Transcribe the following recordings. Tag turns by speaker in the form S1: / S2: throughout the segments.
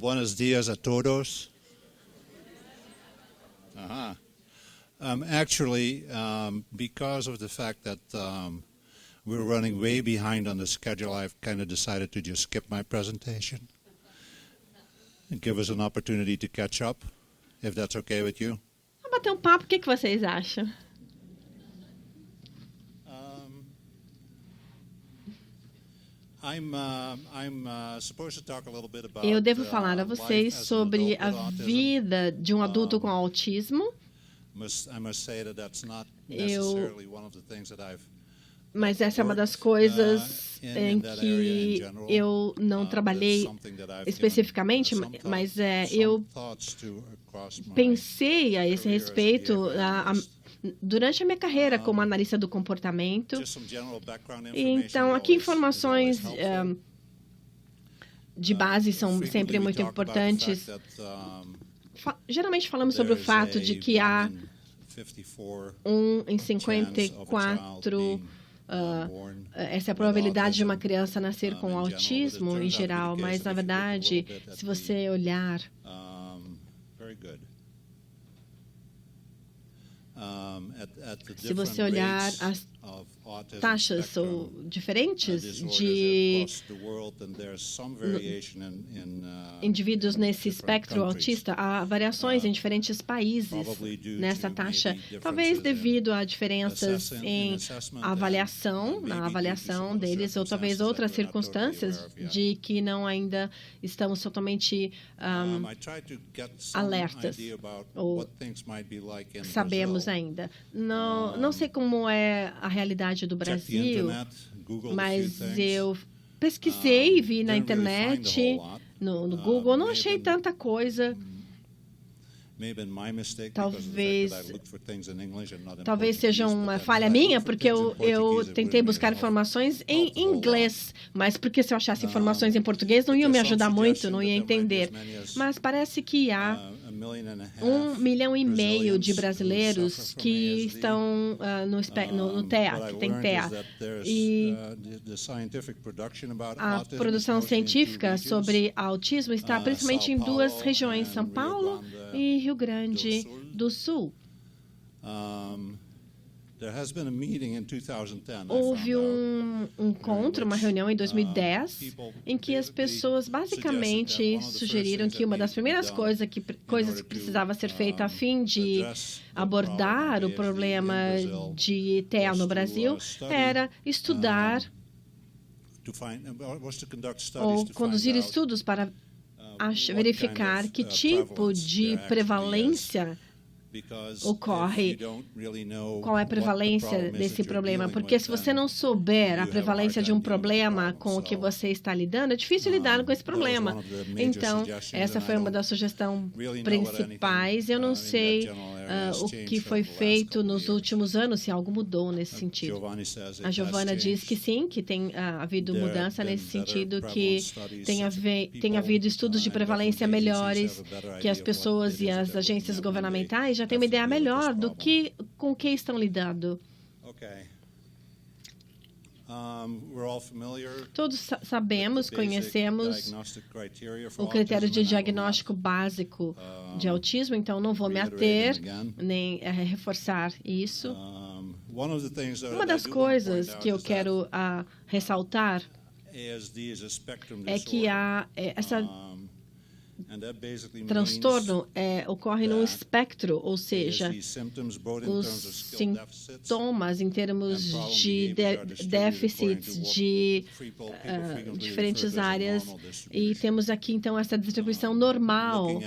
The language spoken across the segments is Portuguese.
S1: Buenos dias a todos. Actually, because of the fact that we're running way behind on the schedule, I've kind of decided to just skip my presentation and give us an opportunity to catch up, if that's okay with you.
S2: Vamos bater um papo, o que vocês acham? Eu devo falar a vocês sobre a vida de um adulto com autismo. Mas essa é uma das coisas em que eu não trabalhei especificamente, mas eu pensei a esse respeito durante a minha carreira como analista do comportamento. Então, aqui informações de base são sempre muito importantes. Geralmente falamos sobre o fato de que há 1 em 54... essa é a probabilidade de uma criança nascer com autismo em geral, mas, na verdade, se você olhar... Se você olhar as taxas diferentes de indivíduos nesse espectro autista, há variações em diferentes países nessa taxa, talvez devido a diferenças na avaliação deles, ou talvez outras circunstâncias de que não ainda estamos totalmente alertas, ou sabemos ainda. Não sei como é a realidade do Brasil, mas eu pesquisei, vi na internet, no Google, não achei tanta coisa. Talvez seja uma falha minha, porque eu tentei buscar informações em inglês, mas porque se eu achasse informações em português não ia me ajudar muito, não ia entender. Mas parece que há 1,5 milhão de brasileiros que estão no TEA, que tem TEA. E a produção científica sobre autismo está principalmente em 2 regiões, São Paulo e Rio Grande do Sul. Houve um encontro, uma reunião em 2010, em que as pessoas basicamente sugeriram que uma das primeiras coisas que precisava ser feita a fim de abordar o problema de TEA no Brasil era estudar ou conduzir estudos para verificar que tipo de prevalência ocorre, qual é a prevalência desse problema. Porque se você não souber a prevalência de um problema com o que você está lidando, é difícil lidar com esse problema. Então, essa foi uma das sugestões principais. Eu não sei o que foi feito nos últimos anos, se algo mudou nesse sentido. A Giovana diz que sim, que tem havido mudança nesse sentido, que tem havido estudos de prevalência melhores, que as pessoas e as agências governamentais já têm uma ideia melhor com o que estão lidando. Todos sabemos, conhecemos o critério de diagnóstico básico de autismo, então não vou me ater nem reforçar isso. Uma das coisas que eu quero ressaltar é que há esse transtorno ocorre num espectro, ou seja, os sintomas em termos de déficits de diferentes áreas, e temos aqui então essa distribuição normal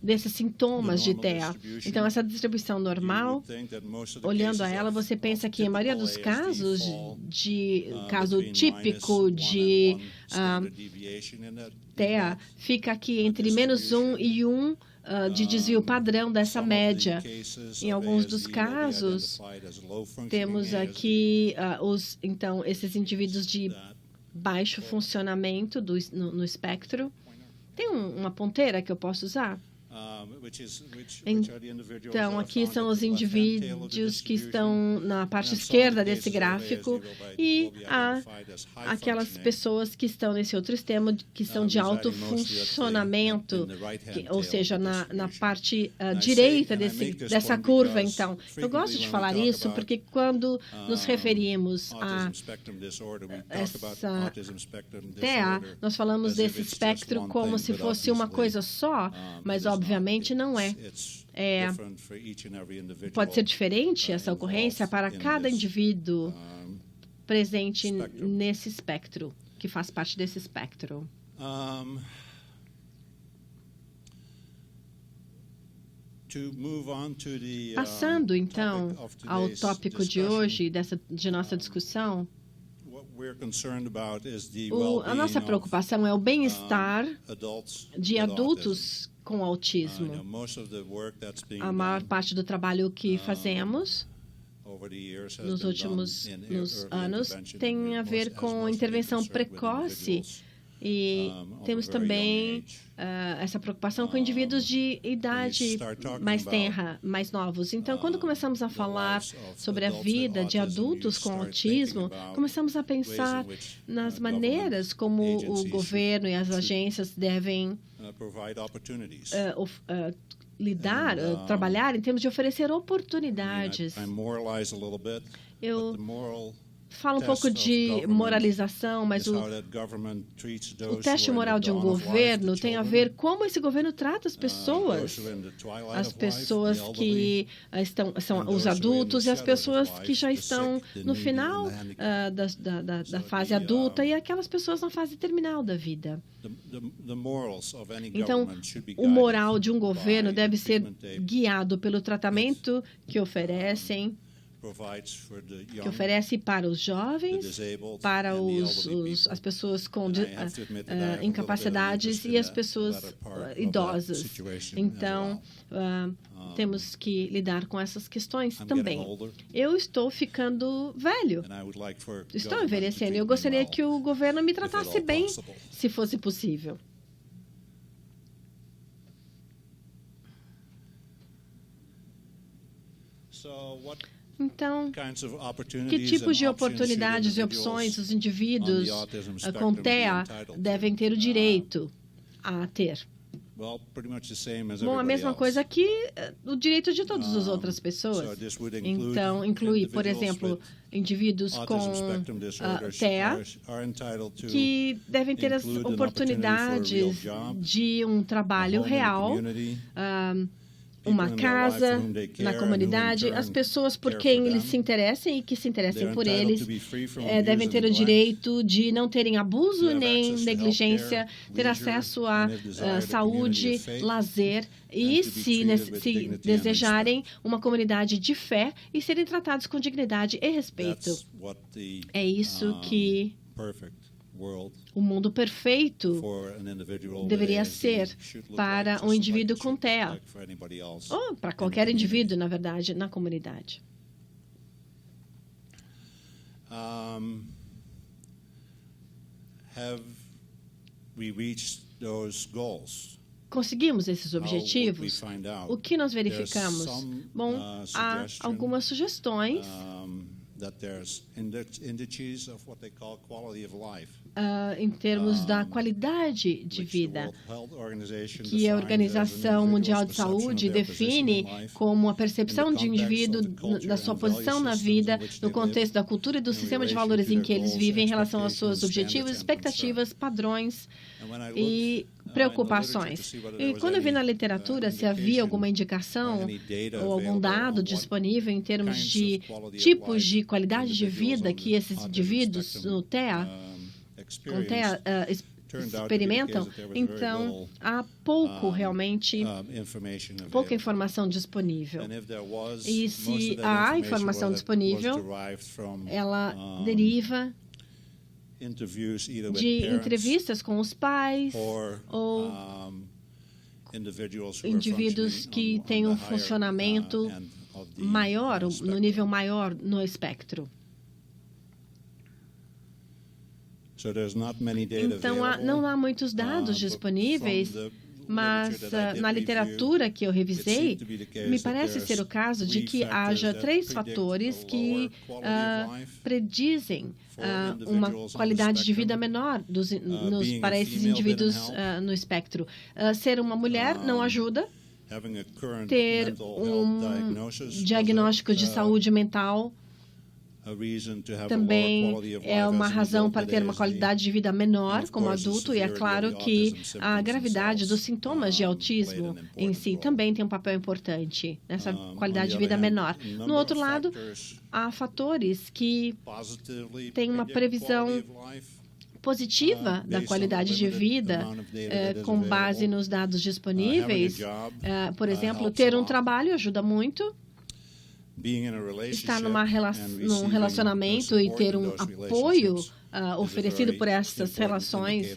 S2: desses sintomas de TEA. Então, essa distribuição normal, olhando a ela, você pensa que a maioria dos casos, caso típico de TEA, fica aqui entre -1 e 1 de desvio padrão dessa média. Em alguns dos casos, temos aqui então, esses indivíduos de baixo funcionamento no espectro. Tem uma ponteira que eu posso usar? Então, aqui são os indivíduos que estão na parte esquerda desse gráfico e há aquelas pessoas que estão nesse outro extremo, que são de alto funcionamento, ou seja, na parte direita dessa curva. Então, eu gosto de falar isso porque quando nos referimos a essa TEA, nós falamos desse espectro como se fosse uma coisa só, mas obviamente não é. Pode ser diferente essa ocorrência para cada indivíduo presente nesse espectro, que faz parte desse espectro. Passando, então, ao tópico de hoje, de nossa discussão, a nossa preocupação é o bem-estar de adultos com autismo. A maior parte do trabalho que fazemos nos últimos anos tem a ver com intervenção precoce e temos também essa preocupação com indivíduos de idade mais tenra, mais novos. Então, quando começamos a falar sobre a vida de adultos com autismo, começamos a pensar nas maneiras como o governo e as agências devem trabalhar em termos de oferecer oportunidades. Eu falo um pouco de moralização, mas o teste moral de um governo tem a ver como esse governo trata as pessoas que são os adultos e as pessoas que já estão no final da fase adulta e aquelas pessoas na fase terminal da vida. Então, o moral de um governo deve ser guiado pelo tratamento que oferece para os jovens, para as pessoas com incapacidades e as pessoas idosas. Então, temos que lidar com essas questões também. Eu estou ficando velho, estou envelhecendo e eu gostaria que o governo me tratasse bem, se fosse possível. Então, que tipos de oportunidades e opções os indivíduos com TEA devem ter o direito a ter? Bom, a mesma coisa que o direito de todas as outras pessoas. Então, inclui, por exemplo, indivíduos com TEA que devem ter as oportunidades de um trabalho real, uma casa na comunidade. As pessoas por quem eles se interessem e que se interessem por eles devem ter o direito de não terem abuso nem negligência, ter acesso a saúde, lazer e, se desejarem, uma comunidade de fé e serem tratados com dignidade e respeito. É isso que o mundo perfeito deveria ser para um indivíduo com TEA, ou para qualquer indivíduo, na verdade, na comunidade. Conseguimos esses objetivos? O que nós verificamos? Bom, há algumas sugestões em termos da qualidade de vida, que a Organização Mundial de Saúde define como a percepção de um indivíduo da sua posição na vida, no contexto da cultura e do sistema de valores em que eles vivem em relação aos seus objetivos, expectativas, padrões e preocupações. E quando eu vi na literatura se havia alguma indicação ou algum dado disponível em termos de tipos de qualidade de vida que esses indivíduos no TEA, com TEA experimentam, então há pouca informação disponível. E se há informação disponível, ela deriva de entrevistas com os pais ou indivíduos que têm um funcionamento maior, no nível maior no espectro. Então, não há muitos dados disponíveis mas na literatura que eu revisei, me parece ser o caso de que haja 3 fatores que predizem uma qualidade de vida menor para esses indivíduos no espectro. Ser uma mulher não ajuda. Ter diagnóstico de saúde mental também é uma razão para ter uma qualidade de vida menor como adulto, e é claro que a gravidade dos sintomas de autismo em si também tem um papel importante nessa qualidade de vida menor. No outro lado, há fatores que têm uma previsão positiva da qualidade de vida com base nos dados disponíveis. Por exemplo, ter um trabalho ajuda muito. Estar num relacionamento e ter um apoio oferecido por essas relações,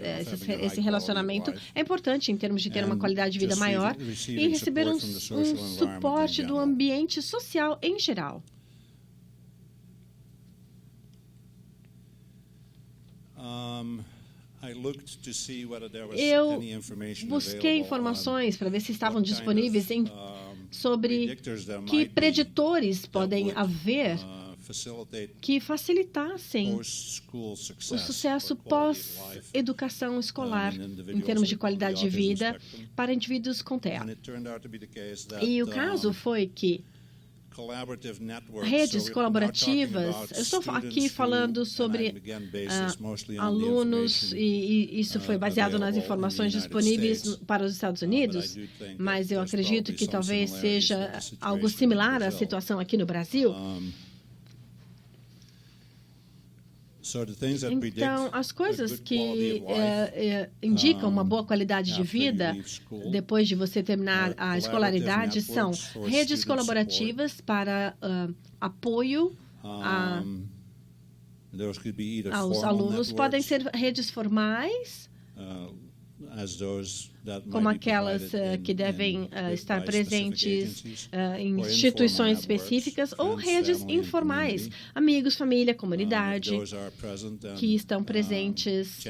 S2: esse relacionamento é importante em termos de ter uma qualidade de vida maior e receber um suporte do ambiente social em geral. Eu busquei informações para ver se estavam disponíveis sobre que preditores podem haver que facilitassem o sucesso pós-educação escolar em termos de qualidade de vida para indivíduos com TEA. E o caso foi que redes colaborativas, eu estou aqui falando sobre alunos, e isso foi baseado nas informações disponíveis para os Estados Unidos, mas eu acredito que talvez seja algo similar à situação aqui no Brasil. Então, as coisas que indicam uma boa qualidade de vida depois de você terminar a escolaridade são redes colaborativas para apoio aos alunos. Podem ser redes formais, como aquelas que devem estar presentes em instituições específicas, ou redes informais, amigos, família, comunidade, que estão presentes.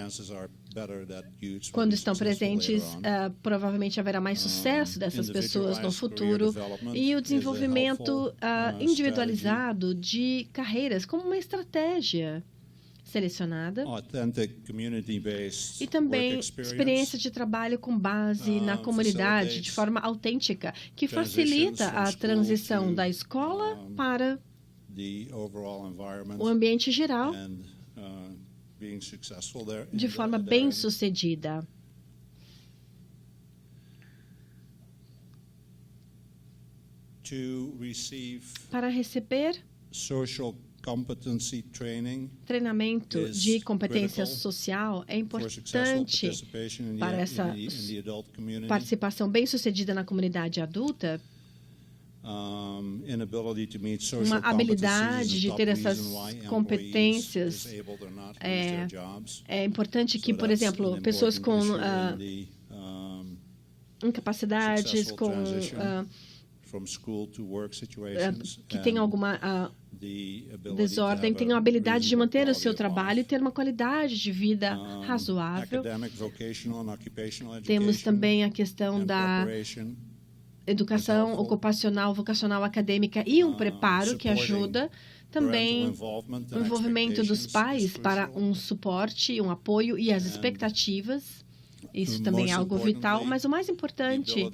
S2: Quando estão presentes, provavelmente haverá mais sucesso dessas pessoas no futuro, e o desenvolvimento individualizado de carreiras como uma estratégia selecionada, e também experiência de trabalho com base na comunidade, de forma autêntica, que facilita a transição da escola para o ambiente geral de forma bem-sucedida. Para receber treinamento de competência social é importante para essa participação bem-sucedida na comunidade adulta. Uma habilidade de ter essas competências é importante que, por exemplo, pessoas com incapacidades, que tenham alguma desordem, tenham a habilidade de manter o seu trabalho e ter uma qualidade de vida razoável. Temos também a questão da educação ocupacional, vocacional, acadêmica e um preparo que ajuda. Também o envolvimento dos pais para um suporte, um apoio e as expectativas. Isso também é algo vital, mas o mais importante,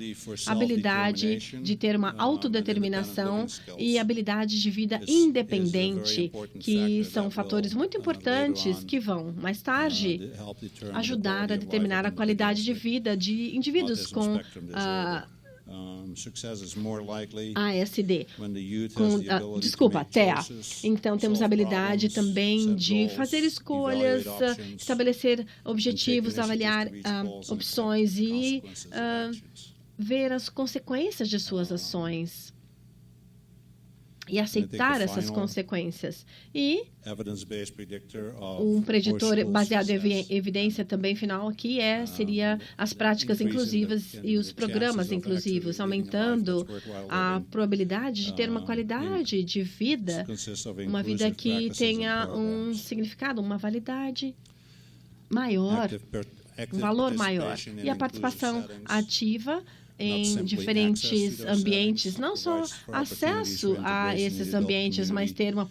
S2: a habilidade de ter uma autodeterminação e habilidade de vida independente, que são fatores muito importantes que vão, mais tarde, ajudar a determinar a qualidade de vida de indivíduos com ASD, TEA. Então, temos a habilidade também de fazer escolhas, estabelecer objetivos, avaliar opções e ver as consequências de suas ações e aceitar essas consequências. E um preditor baseado em evidência também final aqui seria as práticas inclusivas e os programas inclusivos, aumentando a probabilidade de ter uma qualidade de vida, uma vida que tenha um significado, uma validade maior. um valor maior. E a participação ativa em diferentes ambientes, não só acesso a esses ambientes, mas ter uma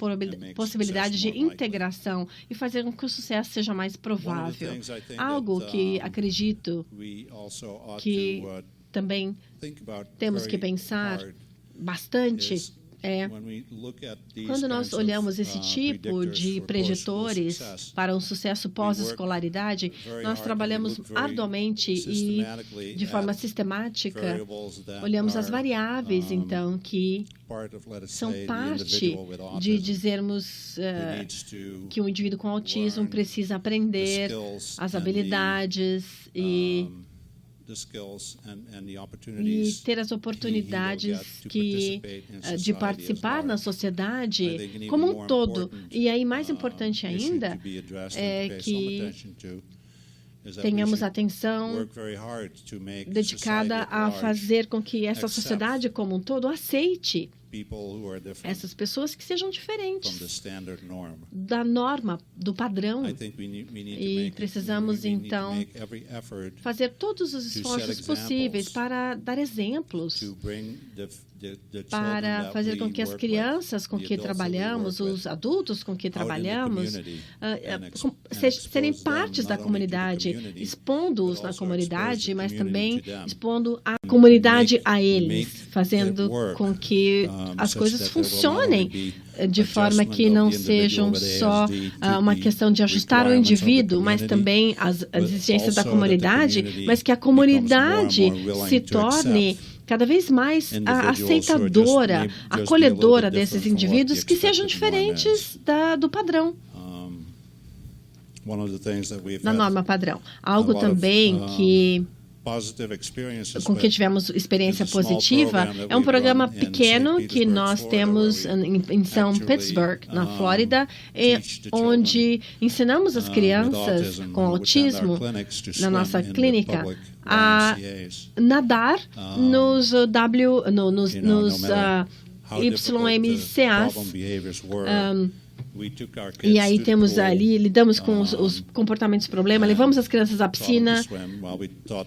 S2: possibilidade de integração e fazer com que o sucesso seja mais provável. Algo que acredito que também temos que pensar bastante quando nós olhamos esse tipo de preditores para um sucesso pós-escolaridade, nós trabalhamos arduamente e de forma sistemática, olhamos as variáveis, então, que são parte de dizermos que um indivíduo com autismo precisa aprender as habilidades e ter as oportunidades de participar na sociedade como um todo. E aí, mais importante ainda, é que tenhamos atenção dedicada a fazer com que essa sociedade como um todo aceite essas pessoas que sejam diferentes da norma, do padrão. E precisamos, então, fazer todos os esforços possíveis para dar exemplos, para fazer com que as crianças com que trabalhamos, os adultos com que trabalhamos, serem partes da comunidade, expondo-os na comunidade, mas também expondo a comunidade a eles, fazendo com que as coisas funcionem de forma que não sejam só uma questão de ajustar o indivíduo, mas também as exigências da comunidade, mas que a comunidade se torne cada vez mais aceitadora, acolhedora desses indivíduos que sejam diferentes do padrão, da norma padrão. Algo também com que tivemos experiência positiva é um programa pequeno que nós temos em São Pittsburgh, na Flórida, onde ensinamos as crianças com autismo, na nossa clínica, a nadar nos YMCAs. E aí lidamos com os comportamentos problema, levamos as crianças à piscina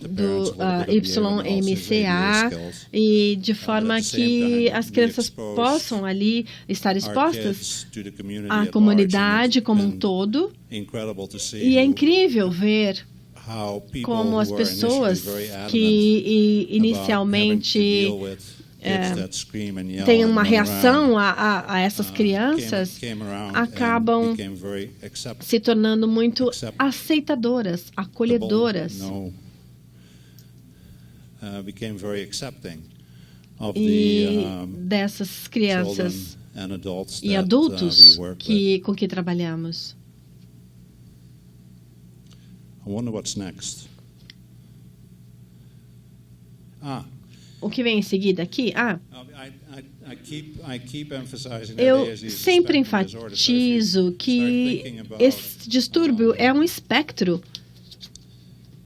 S2: do YMCA e de forma que as crianças possam ali estar expostas à comunidade como um todo. E é incrível ver como as pessoas que inicialmente tem uma reação a essas crianças, acabam se tornando muito aceitadoras, acolhedoras. E dessas crianças e adultos com que trabalhamos. O que vem em seguida aqui? Eu sempre enfatizo que esse distúrbio é um espectro,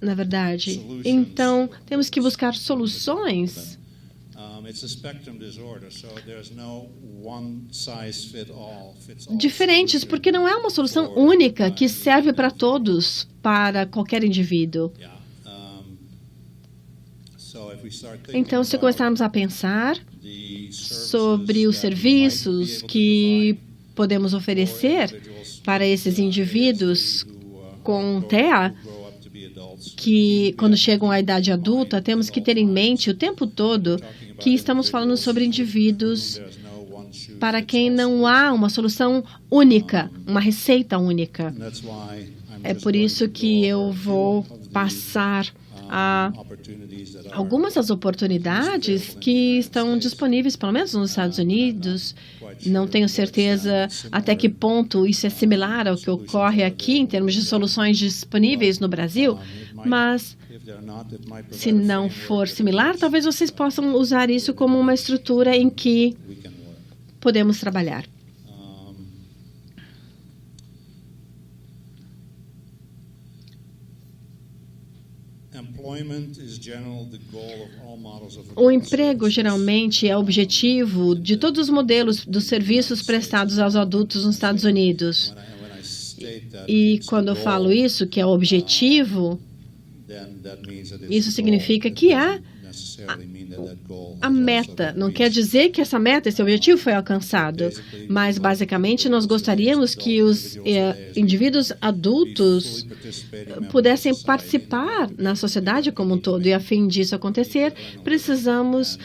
S2: na verdade. Então, temos que buscar soluções. Diferentes, porque não é uma solução única que serve para todos, para qualquer indivíduo. Então, se começarmos a pensar sobre os serviços que podemos oferecer para esses indivíduos com TEA, que quando chegam à idade adulta, temos que ter em mente o tempo todo que estamos falando sobre indivíduos para quem não há uma solução única, uma receita única. É por isso que eu vou passar algumas das oportunidades que estão disponíveis, pelo menos nos Estados Unidos. Não tenho certeza até que ponto isso é similar ao que ocorre aqui em termos de soluções disponíveis no Brasil, mas se não for similar, talvez vocês possam usar isso como uma estrutura em que podemos trabalhar. O emprego, geralmente, é o objetivo de todos os modelos dos serviços prestados aos adultos nos Estados Unidos. E quando eu falo isso, que é o objetivo, Isso significa que há a meta. Não quer dizer que essa meta, esse objetivo foi alcançado, mas basicamente nós gostaríamos que os indivíduos adultos pudessem participar na sociedade como um todo. E a fim disso acontecer, precisamos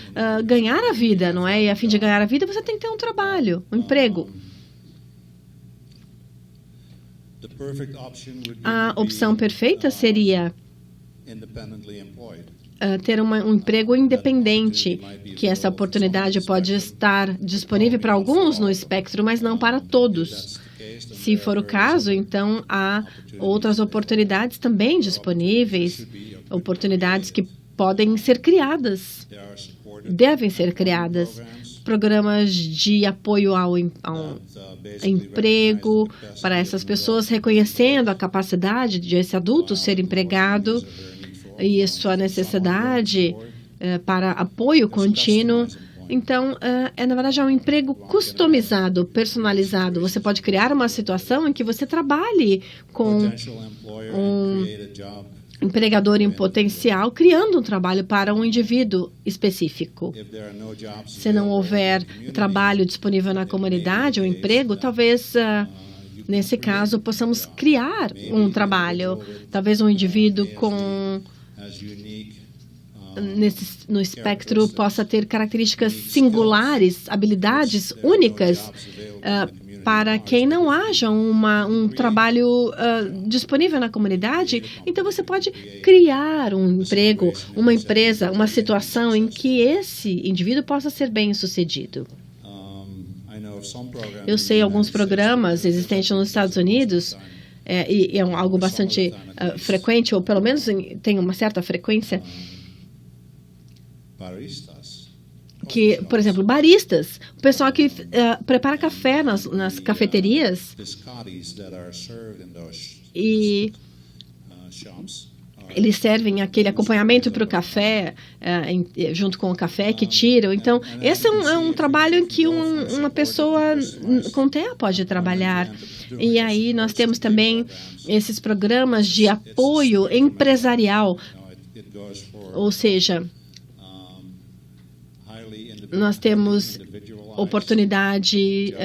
S2: ganhar a vida, não é? E a fim de ganhar a vida, você tem que ter um trabalho, um emprego. A opção perfeita seria ter um emprego independente, que essa oportunidade pode estar disponível para alguns no espectro, mas não para todos. Se for o caso, então há outras oportunidades também disponíveis, oportunidades que podem ser criadas, devem ser criadas. Programas de apoio ao emprego para essas pessoas, reconhecendo a capacidade de esse adulto ser empregado e a sua necessidade para apoio contínuo. Então, na verdade, é um emprego customizado, personalizado. Você pode criar uma situação em que você trabalhe com um empregador em potencial, criando um trabalho para um indivíduo específico. Se não houver trabalho disponível na comunidade, ou emprego, talvez, nesse caso, possamos criar um trabalho. Talvez um indivíduo no espectro possa ter características singulares, habilidades únicas, para quem não haja um trabalho disponível na comunidade. Então, você pode criar um emprego, uma empresa, uma situação em que esse indivíduo possa ser bem-sucedido. Eu sei alguns programas existentes nos Estados Unidos, e é algo bastante frequente, ou pelo menos tem uma certa frequência, que, por exemplo, baristas, o pessoal que prepara café nas cafeterias, e eles servem aquele acompanhamento para o café, junto com o café que tiram. Então, esse é um trabalho em que uma pessoa com TEA pode trabalhar. E aí nós temos também esses programas de apoio empresarial, ou seja, nós temos oportunidade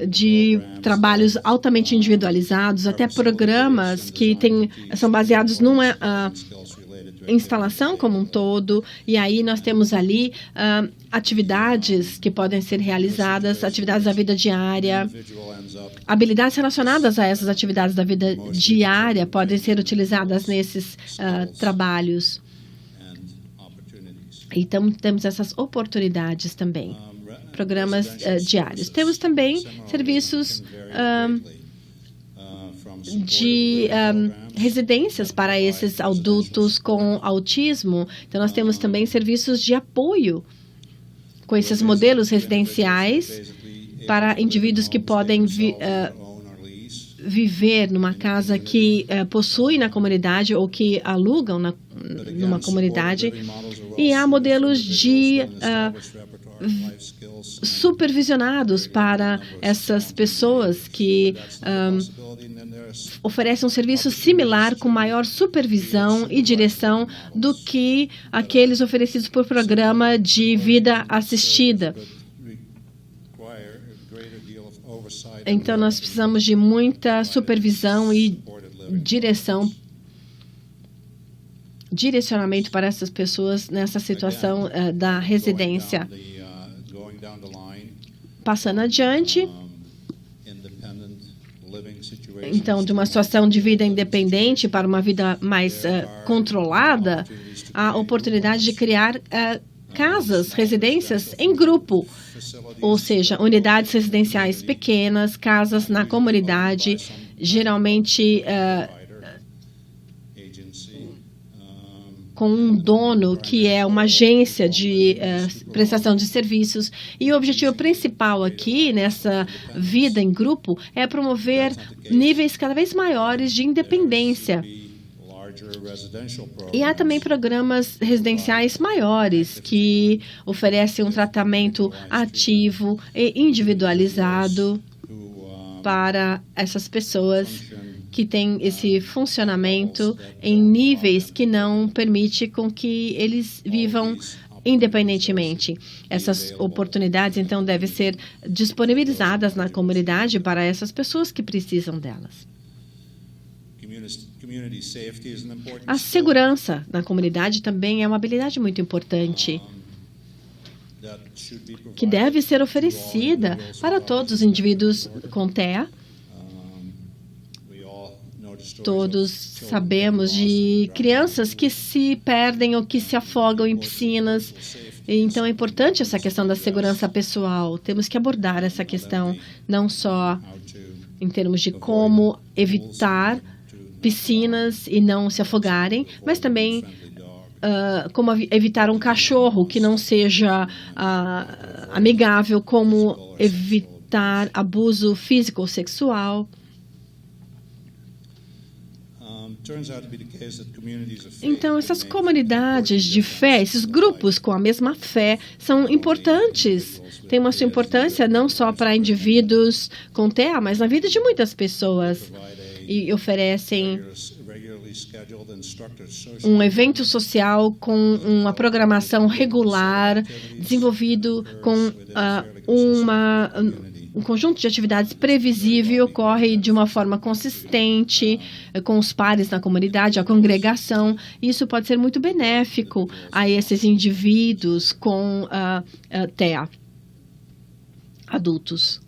S2: de trabalhos altamente individualizados, até programas que são baseados numa instalação como um todo, e aí nós temos ali atividades que podem ser realizadas, atividades da vida diária, habilidades relacionadas a essas atividades da vida diária podem ser utilizadas nesses trabalhos. Então, temos essas oportunidades também, programas diários. Temos também serviços de residências para esses adultos com autismo. Então, nós temos também serviços de apoio com esses modelos residenciais para indivíduos que podem viver numa casa que possui na comunidade ou que alugam numa comunidade. E há modelos de supervisionados para essas pessoas que oferecem um serviço similar com maior supervisão e direção do que aqueles oferecidos por programa de vida assistida. Então, nós precisamos de muita supervisão e direcionamento para essas pessoas nessa situação da residência. Passando adiante, então, de uma situação de vida independente para uma vida mais controlada, a oportunidade de criar casas, residências em grupo, ou seja, unidades residenciais pequenas, casas na comunidade, geralmente com um dono que é uma agência de prestação de serviços. E o objetivo principal aqui, nessa vida em grupo, é promover níveis cada vez maiores de independência. E há também programas residenciais maiores que oferecem um tratamento ativo e individualizado para essas pessoas que tem esse funcionamento em níveis que não permite com que eles vivam independentemente. Essas oportunidades, então, devem ser disponibilizadas na comunidade para essas pessoas que precisam delas. A segurança na comunidade também é uma habilidade muito importante, que deve ser oferecida para todos os indivíduos com TEA. Todos sabemos de crianças que se perdem ou que se afogam em piscinas. Então, é importante essa questão da segurança pessoal. Temos que abordar essa questão, não só em termos de como evitar piscinas e não se afogarem, mas também como evitar um cachorro que não seja amigável, como evitar abuso físico ou sexual. Então, essas comunidades de fé, esses grupos com a mesma fé, são importantes. Tem uma sua importância não só para indivíduos com TEA, mas na vida de muitas pessoas. E oferecem um evento social com uma programação regular, desenvolvido com um conjunto de atividades previsível, ocorre de uma forma consistente com os pares na comunidade, a congregação. Isso pode ser muito benéfico a esses indivíduos com TEA, adultos.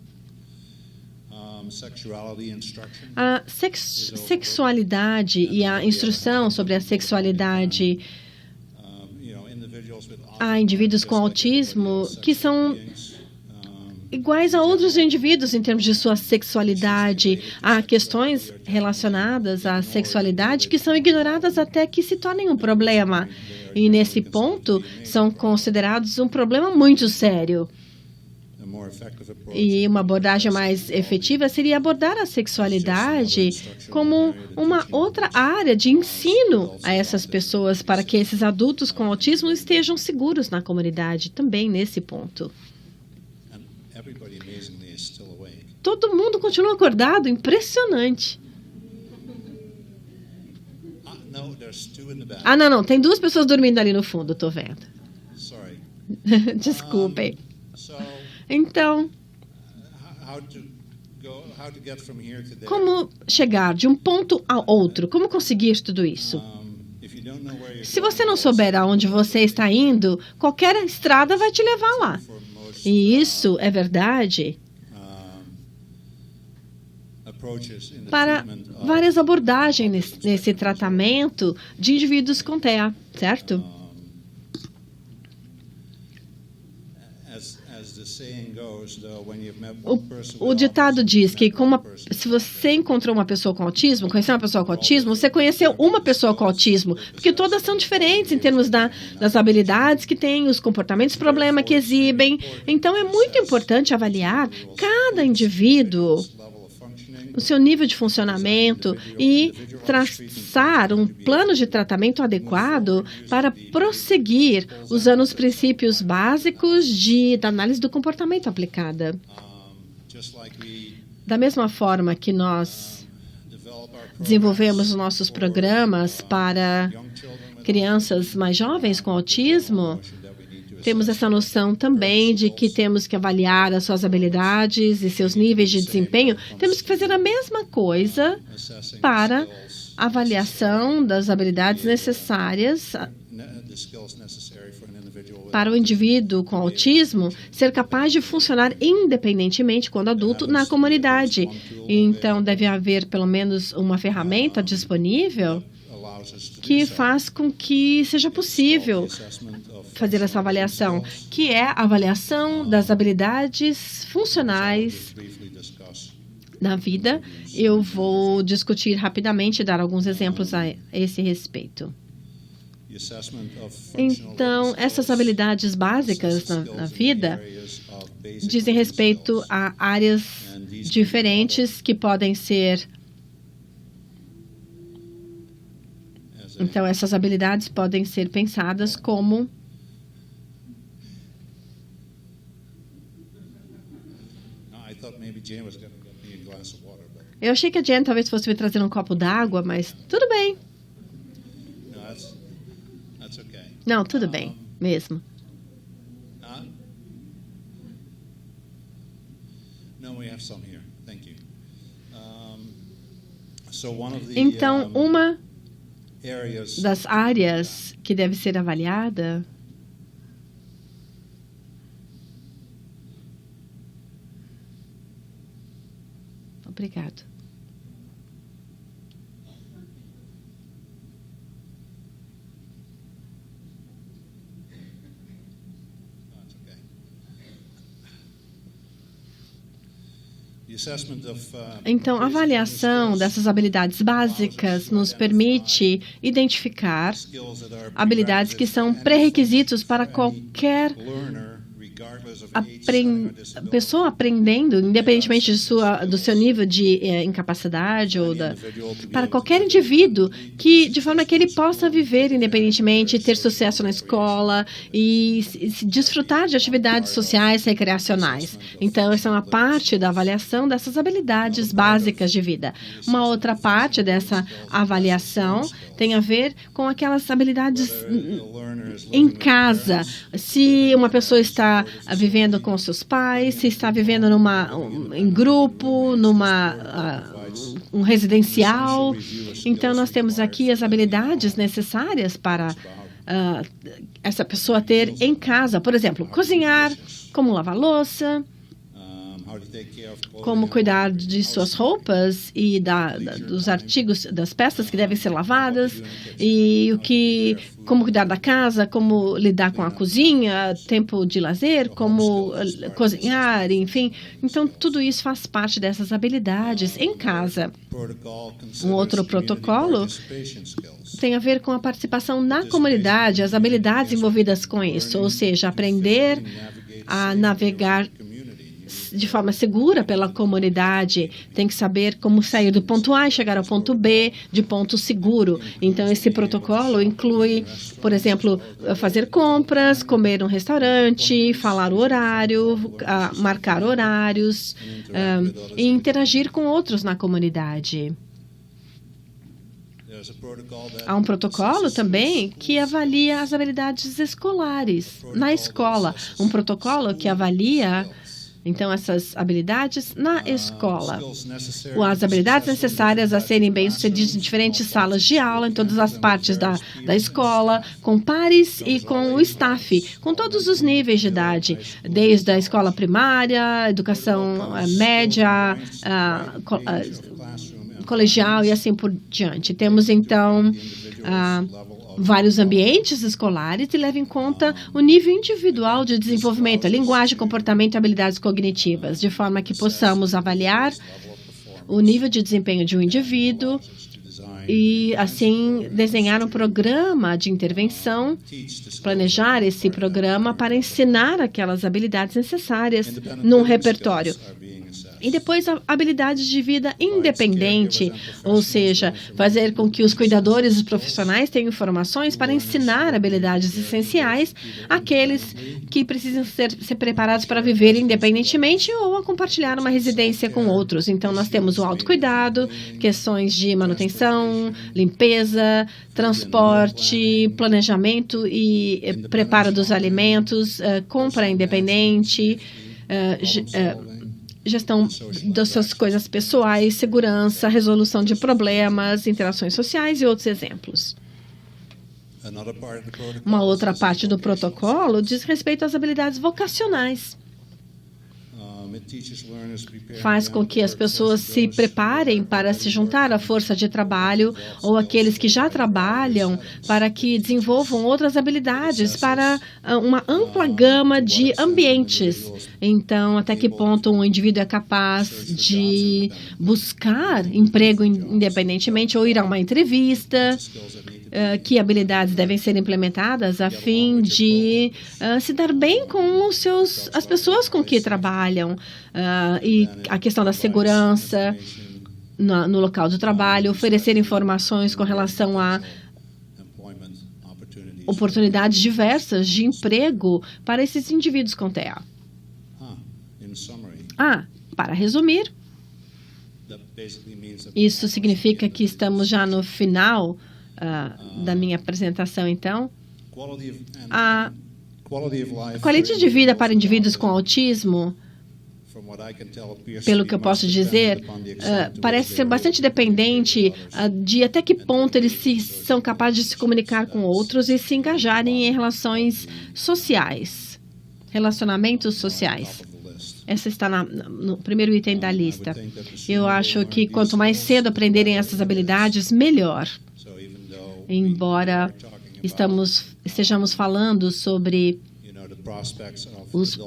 S2: A sexualidade e a instrução sobre a sexualidade. Há indivíduos com autismo que são iguais a outros indivíduos em termos de sua sexualidade. Há questões relacionadas à sexualidade que são ignoradas até que se tornem um problema. E, nesse ponto, são considerados um problema muito sério. E uma abordagem mais efetiva seria abordar a sexualidade como uma outra área de ensino a essas pessoas, para que esses adultos com autismo estejam seguros na comunidade, também nesse ponto. Todo mundo continua acordado, impressionante. Não, tem 2 pessoas dormindo ali no fundo, estou vendo. Desculpem. Então, como chegar de um ponto ao outro? Como conseguir tudo isso? Se você não souber aonde você está indo, qualquer estrada vai te levar lá. E isso é verdade para várias abordagens nesse tratamento de indivíduos com TEA, certo? O ditado diz que se você encontrou uma pessoa com autismo, conheceu uma pessoa com autismo, você conheceu uma pessoa com autismo, porque todas são diferentes em termos das habilidades que têm, os comportamentos problema que exibem. Então, é muito importante avaliar cada indivíduo, o seu nível de funcionamento e traçar um plano de tratamento adequado para prosseguir usando os princípios básicos da análise do comportamento aplicada. Da mesma forma que nós desenvolvemos os nossos programas para crianças mais jovens com autismo, temos essa noção também de que temos que avaliar as suas habilidades e seus níveis de desempenho. Temos que fazer a mesma coisa para a avaliação das habilidades necessárias para o indivíduo com autismo ser capaz de funcionar independentemente quando adulto na comunidade. Então, deve haver pelo menos uma ferramenta disponível que faz com que seja possível fazer essa avaliação, que é a avaliação das habilidades funcionais na vida. Eu vou discutir rapidamente e dar alguns exemplos a esse respeito. Então, essas habilidades básicas na vida dizem respeito a áreas diferentes que podem ser. Então, essas habilidades podem ser pensadas como Eu achei que a Jen talvez fosse me trazer um copo d'água, mas tudo bem. Não, tudo bem, mesmo. Então, uma das áreas que deve ser avaliada Obrigado. Então, a avaliação dessas habilidades básicas nos permite identificar habilidades que são pré-requisitos para qualquer pessoa aprendendo, independentemente do seu nível de incapacidade ou para qualquer indivíduo, de forma que ele possa viver independentemente, ter sucesso na escola e desfrutar de atividades sociais recreacionais. Então, essa é uma parte da avaliação dessas habilidades básicas de vida. Uma outra parte dessa avaliação tem a ver com aquelas habilidades em casa. Se uma pessoa está vivendo com seus pais, se está vivendo em grupo, um residencial. Então, nós temos aqui as habilidades necessárias para essa pessoa ter em casa. Por exemplo, cozinhar, como lavar louça, como cuidar de suas roupas e dos artigos, das peças que devem ser lavadas, e como cuidar da casa, como lidar com a cozinha, tempo de lazer, como cozinhar, enfim. Então, tudo isso faz parte dessas habilidades em casa. Um outro protocolo tem a ver com a participação na comunidade, as habilidades envolvidas com isso, ou seja, aprender a navegar de forma segura pela comunidade, tem que saber como sair do ponto A e chegar ao ponto B de ponto seguro. Então, esse protocolo inclui, por exemplo, fazer compras, comer num restaurante, falar o horário, marcar horários e interagir com outros na comunidade. Há um protocolo também que avalia as habilidades escolares na escola. Um protocolo que avalia então, essas habilidades na escola. As habilidades necessárias a serem bem-sucedidas em diferentes salas de aula, em todas as partes da escola, com pares e com o staff, com todos os níveis de idade, desde a escola primária, educação média, colegial e assim por diante. Temos, então, vários ambientes escolares e leva em conta o nível individual de desenvolvimento, a linguagem, comportamento e habilidades cognitivas, de forma que possamos avaliar o nível de desempenho de um indivíduo e, assim, desenhar um programa de intervenção, planejar esse programa para ensinar aquelas habilidades necessárias num repertório. E depois, habilidades de vida independente, ou seja, fazer com que os cuidadores e profissionais tenham informações para ensinar habilidades essenciais àqueles que precisam ser preparados para viver independentemente ou a compartilhar uma residência com outros. Então, nós temos o autocuidado, questões de manutenção, limpeza, transporte, planejamento e preparo dos alimentos, compra independente, gestão das suas coisas pessoais, segurança, resolução de problemas, interações sociais e outros exemplos. Uma outra parte do protocolo diz respeito às habilidades vocacionais. Faz com que as pessoas se preparem para se juntar à força de trabalho ou aqueles que já trabalham para que desenvolvam outras habilidades para uma ampla gama de ambientes. Então, até que ponto um indivíduo é capaz de buscar emprego independentemente ou ir a uma entrevista, que habilidades devem ser implementadas a fim de se dar bem com as pessoas com que trabalham, e a questão da segurança no local de trabalho, oferecer informações com relação a oportunidades diversas de emprego para esses indivíduos com TEA. Para resumir, Isso significa que estamos já no final da minha apresentação, então. A qualidade de vida para indivíduos com autismo, pelo que eu posso dizer, parece ser bastante dependente de até que ponto eles são capazes de se comunicar com outros e se engajarem em relações sociais, relacionamentos sociais. Essa está no primeiro item da lista. Eu acho que quanto mais cedo aprenderem essas habilidades, melhor. Embora estejamos falando sobre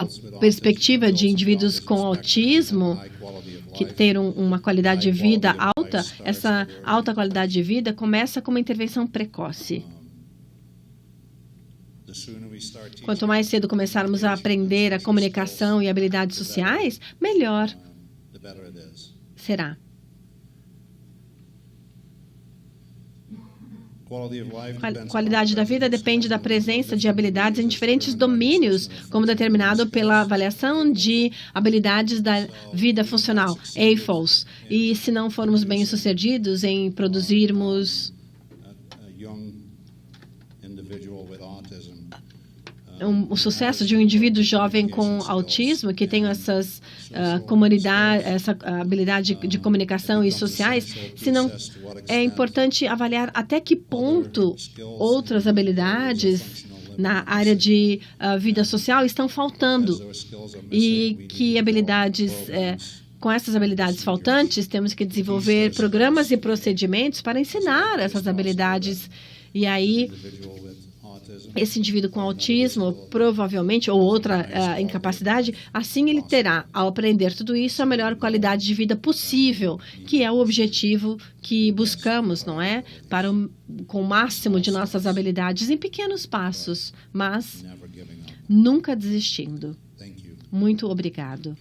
S2: a perspectiva de indivíduos com autismo que ter uma qualidade de vida alta, essa alta qualidade de vida começa com uma intervenção precoce. Quanto mais cedo começarmos a aprender a comunicação e habilidades sociais, melhor será. Qualidade da vida depende da presença de habilidades em diferentes domínios, como determinado pela avaliação de habilidades da vida funcional, AFOS. E se não formos bem-sucedidos em produzirmos o sucesso de um indivíduo jovem com autismo, que tem essas essa habilidade de comunicação e sociais, senão é importante avaliar até que ponto outras habilidades na área de vida social estão faltando e que habilidades com essas habilidades faltantes temos que desenvolver programas e procedimentos para ensinar essas habilidades. E aí esse indivíduo com autismo, provavelmente, ou outra incapacidade, assim ele terá, ao aprender tudo isso, a melhor qualidade de vida possível, que é o objetivo que buscamos, não é? Com o máximo de nossas habilidades em pequenos passos, mas nunca desistindo. Muito obrigado.